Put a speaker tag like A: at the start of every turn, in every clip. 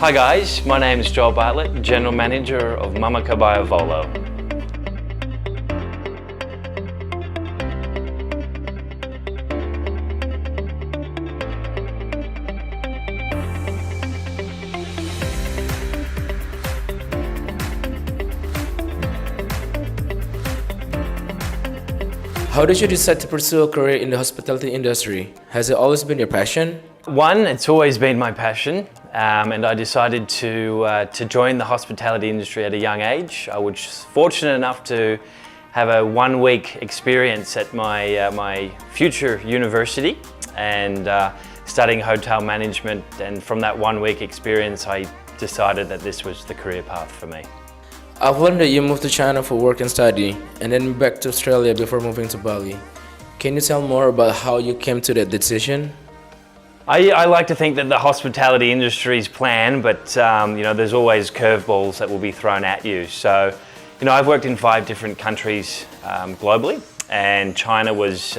A: Hi guys, my name is Bartlett, General Manager of MAMAKA by Ovolo.
B: How did you decide to pursue a career in the hospitality industry? Has it always been your passion?
A: One, it's always been my passion, and I decided to join the hospitality industry at a young age. I was fortunate enough to have a 1-week experience at my future university and studying hotel management, and from that 1-week experience I decided that this was the career path for me.
B: I've learned that you moved to China for work and study, and then back to Australia before moving to Bali. Can you tell more about how you came to that decision?
A: I like to think that the hospitality industry is planned, but there's always curveballs that will be thrown at you. So, I've worked in 5 different countries globally, and China was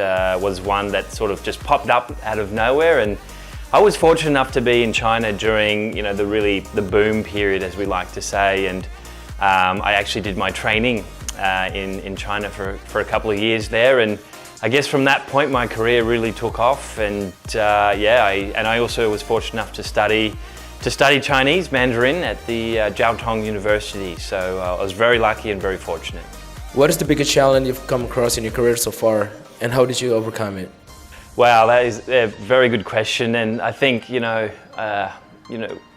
A: one that sort of just popped up out of nowhere. And I was fortunate enough to be in China during the boom period, as we like to say, and I actually did my training in China for a couple of years there, and I guess from that point my career really took off. And I also was fortunate enough to study Chinese Mandarin at the Jiao Tong University. So I was very lucky and very fortunate.
B: What is the biggest challenge you've come across in your career so far, and how did you overcome it?
A: Wow, that is a very good question, and I think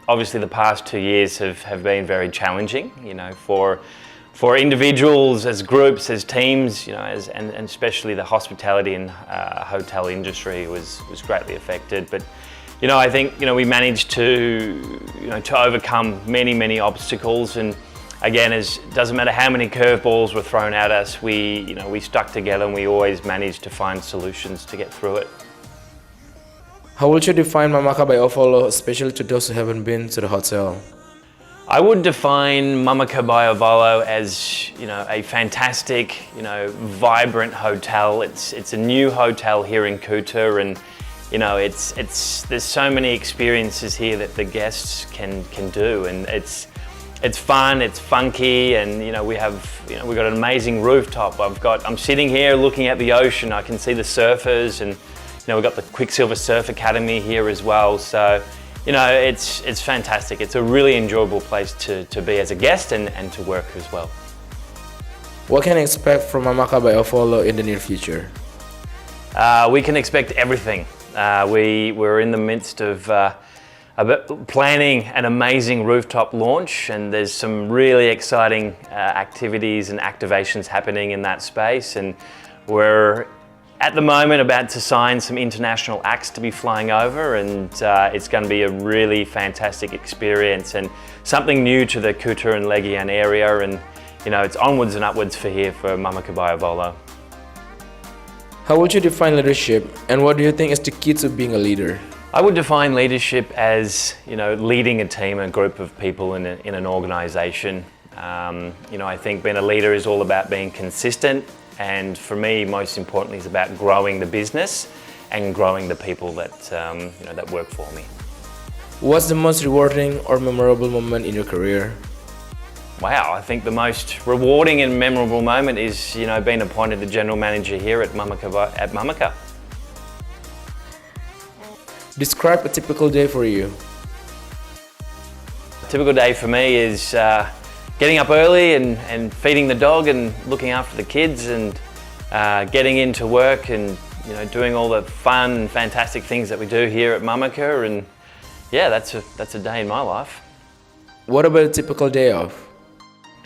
A: obviously the past 2 years have been very challenging, for individuals, as groups, as teams, and especially the hospitality and hotel industry was greatly affected. But I think we managed to overcome many obstacles, and again, it doesn't matter how many curveballs were thrown at us, we stuck together and we always managed to find solutions to get through it.
B: How would you define MAMAKA by Ovolo, especially to those who haven't been to the hotel?
A: I would define MAMAKA by Ovolo as a fantastic, vibrant hotel. It's a new hotel here in Kuta, and there's so many experiences here that the guests can do, and it's fun, it's funky, and we've got an amazing rooftop. I'm sitting here looking at the ocean. I can see the surfers, and we've got the Quicksilver Surf Academy here as well. So, it's fantastic. It's a really enjoyable place to be as a guest and to work as well.
B: What can I expect from MAMAKA by Ovolo in the near future?
A: We can expect everything. We're in the midst of planning an amazing rooftop launch, and there's some really exciting activities and activations happening in that space, and we're at the moment about to sign some international acts to be flying over, and it's going to be a really fantastic experience and something new to the Kuta and Legian area, and it's onwards and upwards for MAMAKA by Ovolo.
B: How would you define leadership, and what do you think is the key to being a leader?
A: I would define leadership as leading a team, a group of people in an organisation. I think being a leader is all about being consistent, and for me, most importantly, is about growing the business and growing the people that that work for me.
B: What's the most rewarding or memorable moment in your career?
A: Wow, I think the most rewarding and memorable moment is being appointed the general manager here at MAMAKA.
B: Describe a typical day for you.
A: A typical day for me is getting up early and feeding the dog and looking after the kids, and getting into work and doing all the fun and fantastic things that we do here at MAMAKA, and yeah, that's a day in my life.
B: What about a typical day off?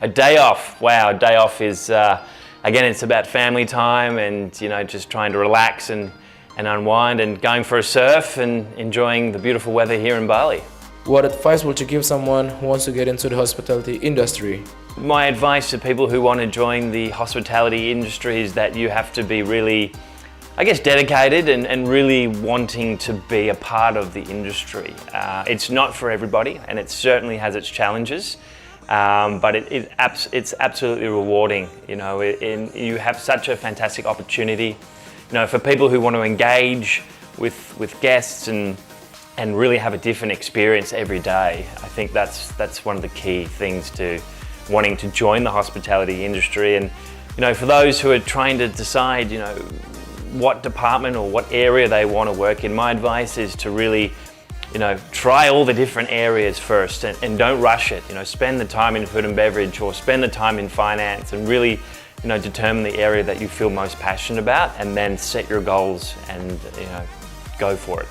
A: A day off, wow, a day off is again, it's about family time and just trying to relax and unwind and going for a surf and enjoying the beautiful weather here in Bali.
B: What advice would you give someone who wants to get into the hospitality industry?
A: My advice to people who want to join the hospitality industry is that you have to be really, dedicated and really wanting to be a part of the industry. It's not for everybody, and it certainly has its challenges, but it's absolutely rewarding. You have such a fantastic opportunity, for people who want to engage with guests and and really have a different experience every day. I think that's one of the key things to wanting to join the hospitality industry. And for those who are trying to decide, what department or what area they want to work in, my advice is to really, try all the different areas first and don't rush it. Spend the time in food and beverage or spend the time in finance and really, determine the area that you feel most passionate about and then set your goals and, go for it.